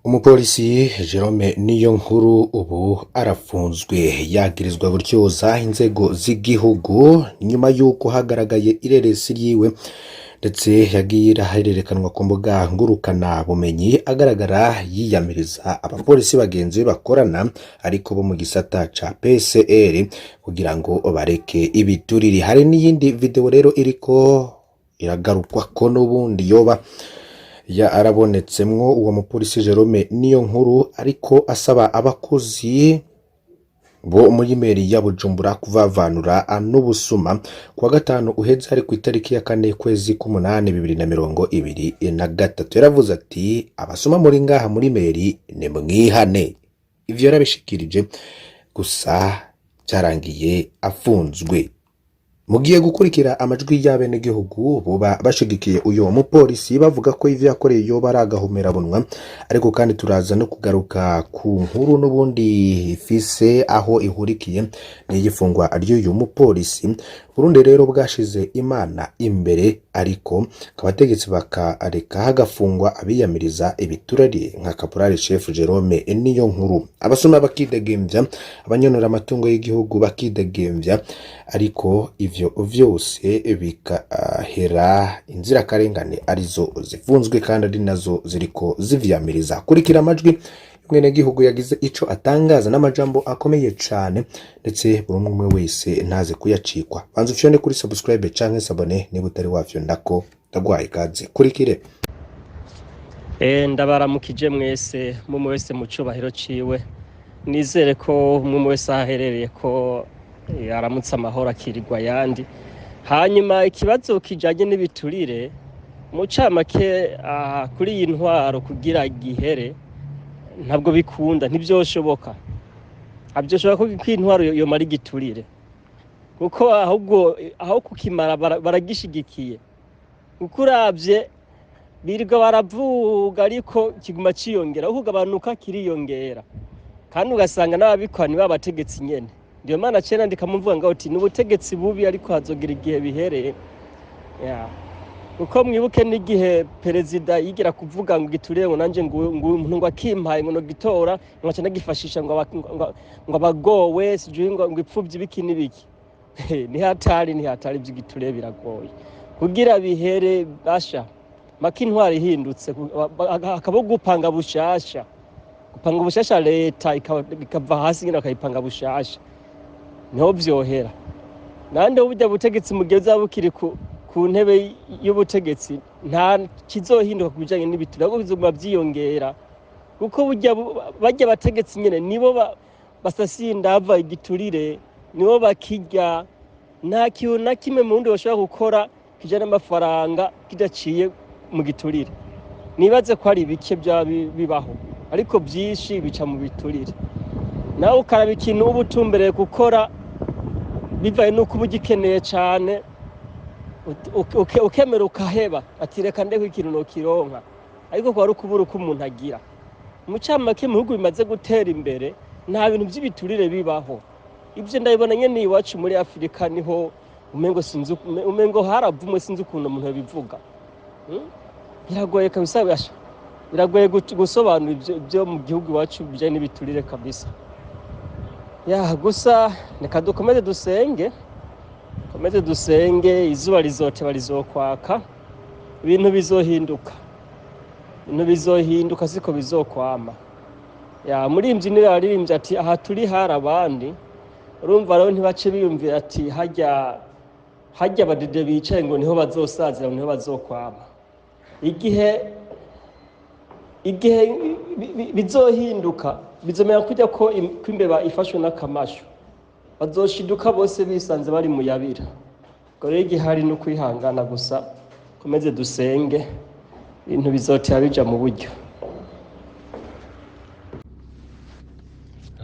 Umupolisi Jerome niyo nkuru ubu arafunzwe yagirizwa gutyoza inzego z'igihugu nyuma yuko hagaragaye ireresi ryiwe ndetse yagiye irahererekanwa ku mbuga ngurukana bumenyi agaragara yiyamiriza abapolisi bagenzi bakorana ariko bo mu gisata ca PCR kugira ngo bareke ibiturire. Hari n'iyindi video rero iriko iragarukwa ko n'ubundi yoba ya arabonetsemwo uwo mupolisi Jerome niyo nkuru ariko asaba abakozi bo muri meri ya Bujumbura kuvavanura n'ubusuma kwa gatanu uheze ari ku itariki ya 4 kwezi k'umunani 2023. Yaravuze ati abasuma muri ngaha muri meri ne mwihane. Ivyo yarabishikirije gusa cyarangiye afunzwe. Mugiye gukurikira amajwi y'abene gihugu boba bashigikiye uyo mupolisi bavuga ko ivyo yakoreye yo baragahomera bunwa, ariko kandi turaza no kugaruka ku nkuru n'ubundi ifise aho ihurikiye n'igifungwa ry'uyu mupolisi. Burundi rero bwashize Imana imbere ariko kabategetsi bakareka hagafungwa abiyamiriza ibiturire nka Caporal Chef Jerome niyo nkuru. Abasuma bakidegemvya, abanyonora amatungo y'igihugu bakidegemvya, ariko ivyo vyose bikahera inzira karengane arizo zifunzwe kandi ari nazo ziriko zivyamiriza. Kurikira amajwi mwene gihugu yagize ico atangaza n'amajambo akomeye cyane ndetse buri umwe wese ntaze kuyacikwa. Banza ufyone kuri subscribe canke sabone niba utari wafyo ndako ndagwaye kaze kurikire. Ndabaramukije mwese mumwe wese mu cubahiro ciwe, nizere ko mumwe wese aherereye ko aramutse amahoro akirirwa yandi. Hanyuma ikibazo kijanye n'ibiturire mucamake kuri iyi ntwaro kugira gihere ntabwo bikunda, ntibyoshoboka. Abyoshoboka ko intwaro yo mari giturire kuko ahubwo aho kukimara baragishigikiye. Kuko uravye birirwa baravuga ariko kiguma ciyongera, aho kugabanuka kiriyongera, kandi ugasanga n'ababikwana babategetsi nyene. Ndiyo mana cena ndikamuvuga ngo ati n'ubutegetsi bubi ariko hazogira igihe bihereye. Uko mwibuke n'igihe perezida yigira kuvuga ngo giturire ngo nanje ngo umuntu ngo akimpaye ngo no gitora ngo cyane gifashisha ngo abagowe sijui ngo ipfuvye biki nibiki. Ni hatari by'igiturire biragoye kugira bihere basha maka intwari ihindutse akabo gupanga bushasha leta ikava hasi ngina akayipanga bushasha niho vyohera. Nande ubujya butegetsi mugeza bukiri ku ntebe y'ubutegetsi nta kizohinduka kubijanye n'ibiturire, ahubwo bizoguma vyiyongera kuko bajya bategetsi nyene nibo basasindava igiturire, nibo bakirya. Nta kintu na kimwe mu wundi bashobora gukora kijana n'amafaranga kidaciye mu giturire. Nibaze ko ari bike bibaho ariko byinshi bica mu biturire. Nawe ukaraba ikintu uba utumbereye gukora bivaye nuko ubugikeneye cyane ukemera ukaheba ati reka ndeko ikintu no kironka, ariko kwa rukubura uko umuntu agira. Mucamake mu bihugu bimaze gutera imbere nta bintu by'ibiturire bibaho. Ibyo ndabibona nyene iwacu muri Afrika niho umengo haravumwe sinzi ukuntu umuntu yabivuga. Biragoye kabisa basha, biragoye gusobanura ibyo mu gihugu iwacu bijanye n'ibiturire kabisa. Gusa reka dukomeze dusenge, izuba rizoteba rizokwaka, ibintu bizohinduka siko bizokwama. Muri imvyi niyo yaririmbye ati aha turi hari abandi. Urumva rero ntibace biyumvira ati hajya badede bicaye ngo niho bazosazira, niho bazokwama. Igihe bizohinduka bizomera kujya ko imbeba ifashwe n'akamasho, bazoshiduka bose bisanze bari mu yabira. Ngo rero igihari no kwihangana gusa, komeze dusenge ibintu bizotera bija mu buryo.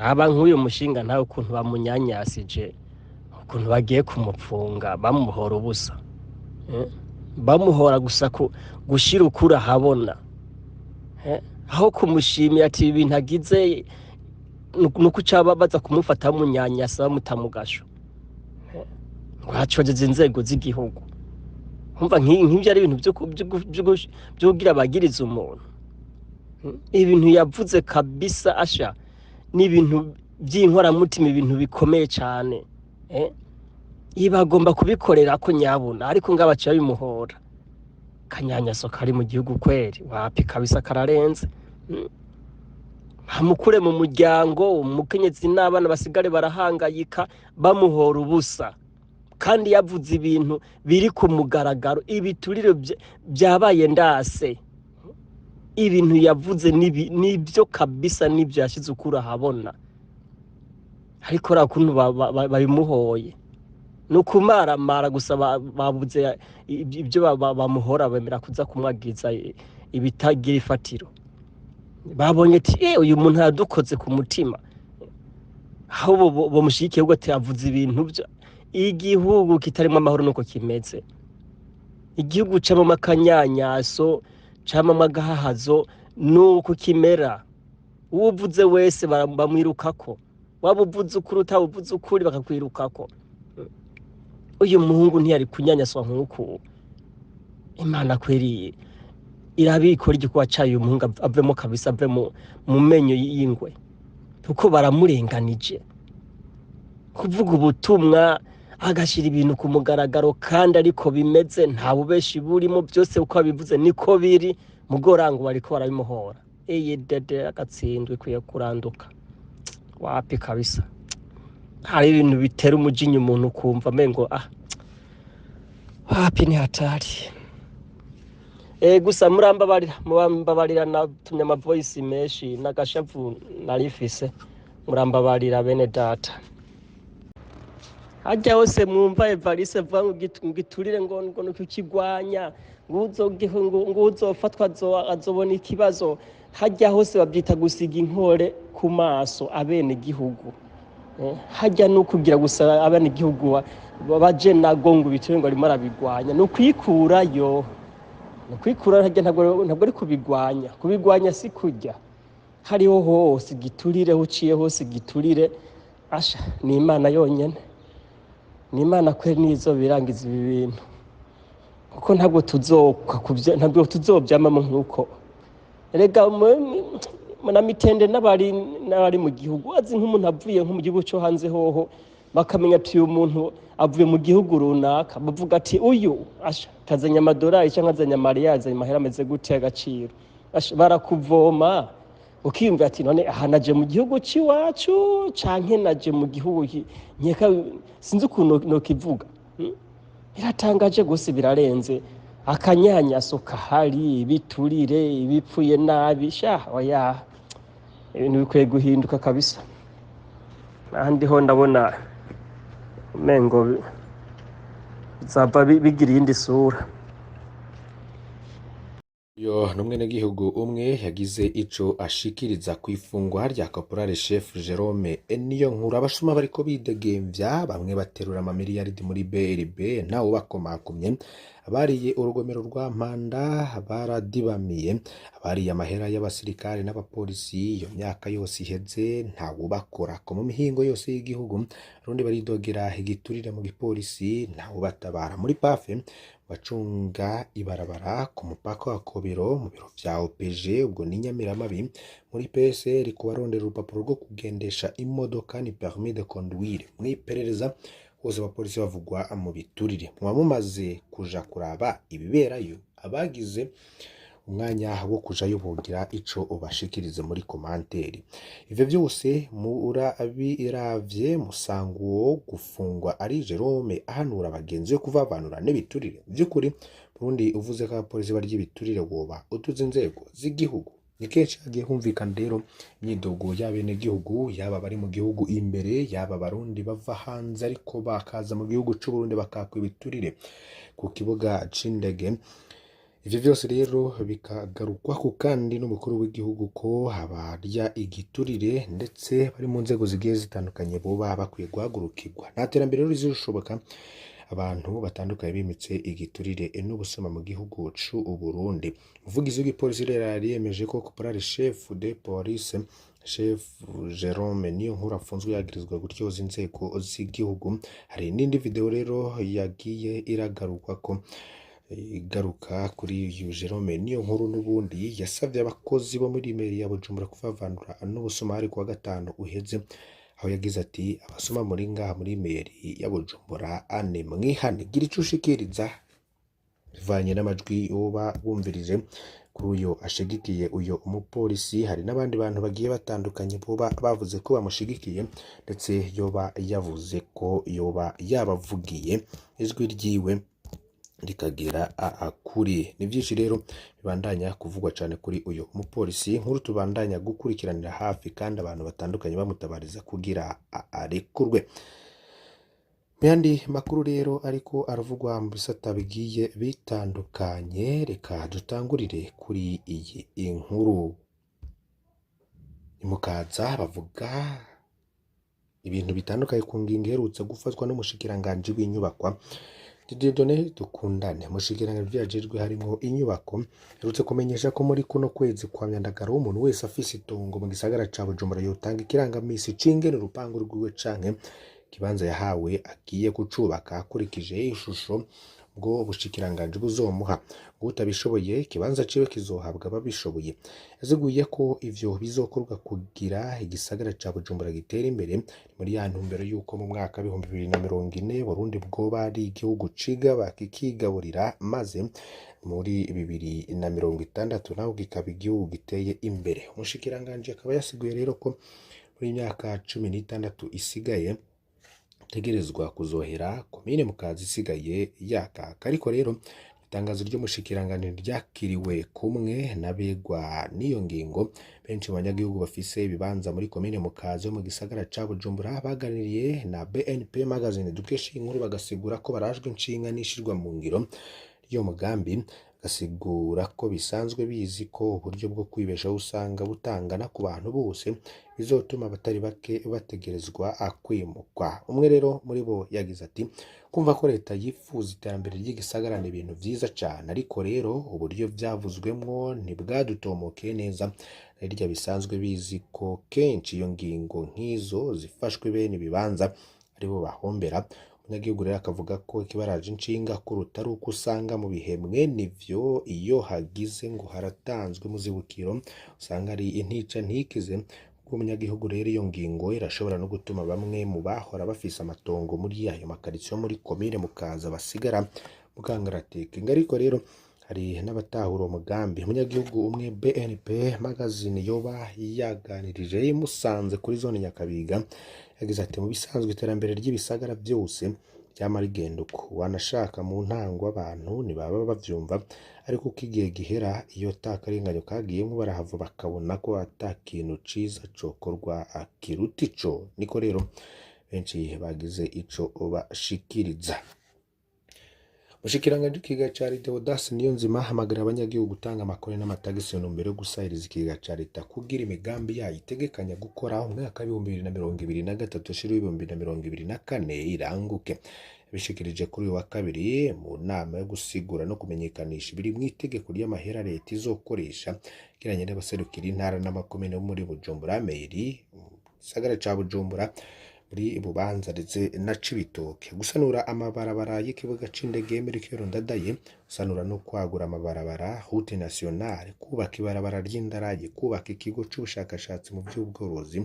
Aba nk'uyu mushinga ntawe ukuntu bamunyanyasije, ukuntu bagiye kumupfunga bamuhora ubusa, bamuhora gusa gushira ukura habona, aho kumushimira ati ibintu agize nuko caba baza kumufata munyanyasa mutamugasho. Hacogeze inzego z'igihugu, umva nk'ivyo ari ibintu byo kugira bagiriza umuntu. ibintu yavuze kabisa asha ni ibintu by'inkoramutima, ibintu bikomeye cyane bagomba kubikorera ko nyabuna, ariko ngabaciye bimuhora kanyanyaso kari mu gihugu kweri wapi kabisa kararenze. Hamukure mu muryango, umukenyezi n'abana basigare barahangayika bamuhora ubusa, kandi yavuze ibintu biri ku mugaragaro, ibiturire byabaye ndase, ibintu yavuze nibyo kabisa, nibyo yashize ukuri ahabona, ariko rakuntu babimuhoye nukumaramara gusa, babuze ibyo bamuhora, bemera kuza kumwagiza ibitagira ifatiro. Babonye ati uyu muntu yadukoze ku mutima, aho bamushikiye ngo yavuze ibintu byo igihugu kitarimo amahoro nuko kimeze, igihugu camama akanyanyaso, camama agahahazo, nuko kimera. Uvuze wese bamwirukako, waba uvuze ukuri utavuze ukuri bakakwirukako. Uyu muhungu ntiyari kunyanyaswa nk'uko. Imana kweri irabikora igikuba cyayo, umuhungu avemo kabisa, ave mu menyo y'ingwe, kuko baramurenganije kuvuga ubutumwa agashira ibintu ku mugaragaro, kandi ariko bimeze nta bubeshi burimo, byose uko abivuze niko biri. Mugorango bariko barabimuhora, dede agatsindwe kwiye kuranduka wapi kabisa. Hari ibintu bitera umujinya umuntu kumva mengo wapi ni hatari. Gusa murambabarira natumye ama voice menshi nagashavu narifise, murambabarira bene data. Hajya hose mwumva Evariste vuga ngo giturire ngo nukigwanya, ngo uzofatwa azobona ikibazo. Hajya hose babyita gusiga inkore ku maso abene gihugu. Hajya no kugira gusa abene gihugu baje nago ngo biture ngo arimo arabigwanya, no kwikurayo. Kwikura hajya ntabwo ari kubigwanya si kujya. Hariho hose giturire, uciye hose giturire, asha ni Imana yonyene, ni Imana kweri nizo birangiza ibi bintu, kuko ntabwo tuzobyamamo nk'uko. Erega na mitende n'abari mu gihugu, azi nk'umuntu avuye nko mu gihugu cyo hanze hoho, bakamenya ati uyu muntu avuye mu gihugu runaka, bavuga ati uyu asha kazanya amadolari cyangwa azanya mariya, azanya amahera ameze gute agaciro, barakuvoma ukiyumva ati none aha naje mu gihugu cy'iwacu canke naje mu gihugu nkeka sinzi ukuntu no kivuga. Biratangaje gose, birarenze. Akanyanyaso kahari, ibiturire, ibipfuye nabi, oya ibintu bikwiye guhinduka kabisa. Ahandi ho ndabona mengo zaba bigira iyindi sura. Yo n'umwenegihugu umwe yagize ico ashikiriza kwifungwa rya Caporal Chef Jerome niyo nkuru. Abasuma bariko bidegemvya, bamwe baterura amamiliyaridi muri BRB, ntawe bakomakomye. Abariye urugomero rwa Mpanda baradibamiye, abariye amahera y'abasirikare n'abapolisi iyo myaka yose iheze ntawe bakorako. Mu mihingo yose y'igihugu rundi baridogera igiturire mu gipolisi, ntawe batabara. Muri pafe bacunga ibarabara ku mupaka wa Kobero, mu biro vya OPG ubwo ni Nyamiramabi, muri PSR kubarondera urupapuro rwo kugendesha imodoka ni permis de conduire. Mwiperereza hose abapolisi bavugwa mu biturire. Mumaze kuja kuraba ibiberayo, abagize umwanya wo kujayo bogira ico ubashikirize muri komanteri. Ivyo byose murabiravye musango gufungwa ari Jerome ahanura abagenzi yo kuvavanura n'ibiturire. Byukuri Burundi uvuze ko abapolisi barya ibiturire woba utuze inzego z'igihugu. Ni kenshi hagiye humvikana rero imyidogo y'abene gihugu, yaba bari mu gihugu imbere, yaba Barundi bava hanze ariko bakaza mu gihugu c'u Burundi bakakwa ibiturire ku kibuga c'indege. Ivyo byose rero bikagarukwa ku kandi n'umukuru w'igihugu ko abarya igiturire ndetse bari mu nzego zigiye zitandukanye boba bakwiye guhagurukirwa. Nta terambere rero rizoshoboka abantu batandukanye bimitse igiturire n'ubusuma mu gihugu c'u Burundi. Umuvugizi w'igipolisi rero yariyemeje ko Caporal Chef de Police Chef Jerome niyo nkuru afunzwe yagirizwa gutyoza inzego z'igihugu. Hari n'indi video rero yagiye iragarukwa ko igaruka kuri uyu Jerome niyo nkuru n'ubundi yasavye abakozi bo muri meri ya Bujumbura kuvavanura n'ubusuma kuwa gatanu uheze, aho yagize ati abasoma muri ngaha muri meri ya Bujumbura ane mwihane gira ico ushikiriza bivanye n'amajwi yoba bumvirije kuri uyo ashigikiye uyo umupolisi. Hari n'abandi bantu bagiye batandukanye boba bavuze ko bamushigikiye, ndetse yoba yavuze ko yoba yabavugiye ijwi ryiwe rikagera kuri. Ni byinshi rero bibandanya kuvugwa cyane kuri uyu umupolisi, nkuru tubandanya gukurikiranira hafi kandi abantu batandukanye bamutabariza kugira arekurwe. Yandi makuru rero ariko aravugwa mu bisata bigiye bitandukanye, reka dutangurire kuri iyi inkuru. Imukaza bavuga ibintu bitandukanye ku ngingo iherutse gufatwa n'umushikiranganje w'inyubakwa Dieudonné Dukundane. Umushikiranganje vyajejwe harimo inyubako herutse kumenyesha ko muri kuno kwezi kwa myandagaro umuntu wese afise itongo mu gisagara ca Bujumbura yotanga ikirangamisi cingene urupangu rwiwe canke kibanza yahawe agiye gucubaka akurikije ishusho bwo ubushikiranganje buzomuha. Utabishoboye kibanza ciwe kizohabwa ababishoboye. Yaziguye ko ivyo bizokorwa kugira igisagara ca Bujumbura gitera imbere muri ya ntumbero yuko mu mwaka 2040 Burundi bwoba ari igihugu cigaba kikigaburira, maze muri 2060 naho gikaba igihugu giteye imbere. Umushikiranganje akaba yasiguye rero ko muri imyaka 16 isigaye tegerezwa kuzohera komine Mukaza isigaye yakaka. Ariko rero itangazo ry'umushikiranganje ryakiriwe kumwe n'abegwa n'iyo ngingo. Benshi mu banyagihugu bafise ibibanza muri komine Mukaza mu gisagara ca Bujumbura baganiriye na BNP magazine dukesha inkuru bagasigura ko barajwe inshinga n'ishirwa mu ngiro ryo mugambi, gasigura ko bisanzwe bizi ko uburyo bwo kwibeshaho usanga butangana ku bantu bose, bizotuma abatari bake bategerezwa kwimukwa. Umwe rero muri bo yagize ati kumva ko leta yifuza iterambere ry'igisagara ni ibintu vyiza cyane, ariko rero uburyo vyavuzwemwo ntibwadutomokeye neza. Hirya bisanzwe bizi ko kenshi iyo ngingo nk'izo zifashwe bene ibibanza aribo bahombera. Umunyagihugu rero akavuga ko ikibaraje inshinga kuruta ari uko usanga mu bihe mwene ivyo iyo hagize ngo haratanzwe muzibukiro usanga ari intica ntikize. Umunyagihugu rero iyo ngingo irashobora no gutuma bamwe mu bahora bafise amatongo muri ayo makaritsiye muri komine Mukaza basigara mu kangarateke. Ariko rero hari n'abatahura umugambi. Umunyagihugu umwe BNP magazine yoba yaganirije Musanze kuri zone Nyakabiga yagize ati mu bisanzwe iterambere ry'ibisagara byose ryama rigenda uko wanashaka mu ntango abantu ntibaba bavyumva, ariko uko igihe gihera iyo takarenganyo kagiyemo barahava bakabona ko atakintu ciza cokorwa akiruta ico. Niko rero benshi bagize ico bashikiriza. Mushikiranganje w'ikiga ca leta Odas Niyonzima hamagara abanyagihugu gutanga amakore n'amatagisi mbere yo gusahiriza ikiga ca leta kugira imigambi yayo itegekanya gukora mu mwaka 2023 shiro 2024 iranguke. Bishikirije kuri wa kabiri mu nama yo gusigura no kumenyekanisha ibiri mu itegeko ry'amahera leta izokoresha kiranye n'abaserukira intara n'amakomine muri Bujumbura meri sagara ca Bujumbura muri Bubanza ndetse na Cibitoke. Gusanura amabarabara y'ikibuga c'indege Merikero Ndadaye, gusanura no kwagura amabarabara route nationale, kubaka ibarabara ry'indaraye, kubaka ikigo c'ubushakashatsi mu by'ubworozi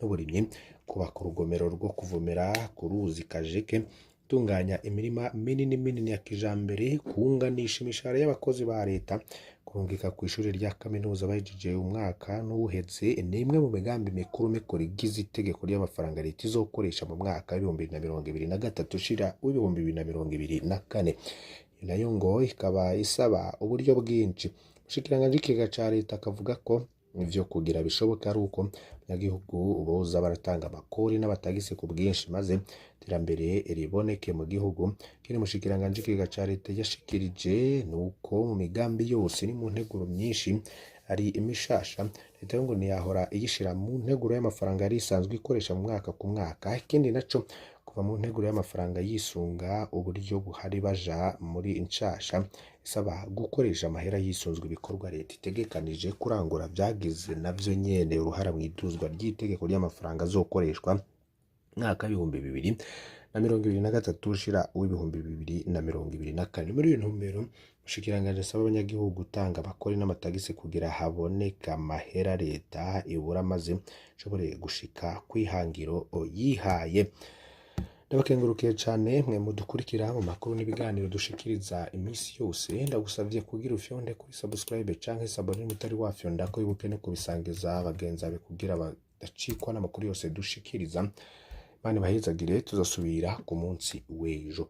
n'uburimyi, kubaka urugomero rwo kuvomera ku ruzi Kajeke, tunganya imirima minini ya kijambere, kunganisha imishahara y'abakozi ba leta, kurungika ku ishuri rya kaminuza bahejeje umwaka n'uheze. Ni imwe mu migambi mikuru igize itegeko ry'amafaranga leta izokoresha mu mwaka 2023 shira 2024. Nayo ngo ikaba isaba uburyo bwinshi. Mushikiranganje w'ikiga ca leta akavuga ko ivyo kugira bishoboka ari uko abanyagihugu boza baratanga amakori n'abatagisi ku bwinshi, maze iterambere riboneke mu gihugu. Kiri mushikiranganje w'ikiga ca leta yashikirije nuko mu migambi yose ni mu nteguro myinshi ari imishasha leta ngo ntiyahora iyishira mu nteguro y'amafaranga yari isanzwe ikoresha mu mwaka ku mwaka. Ikindi naco kuva mu nteguro y'amafaranga yisunga uburyo buhari baja muri inshasha isaba gukoresha amahera yisunzwe ibikorwa leta itegekanije kurangura vyagize navyo nyene uruhara mu iduzwa ry'itegeko ry'amafaranga azokoreshwa mwaka 2023 na 2023 ushira w'ibihumbi 2024. Muri iyo ntumbero umushikiranganji asaba abanyagihugu gutanga abakori n'amatagisi kugira haboneka amahera leta ibura maze ishobore gushika kwihangiro yihaye. Ndabakengurukiye cane mwe mudukurikira mu makuru n'ibiganiro dushikiriza imisi yose. Ndagusavye kugira ufyonde kuri subscribe canke sabone mutari wafyonda ko wibuke no kubisangiza abagenzi bawe kugira badacikwa n'amakuru yose dushikiriza. Mani bahezagire, tuzosubira ku munsi w'ejo.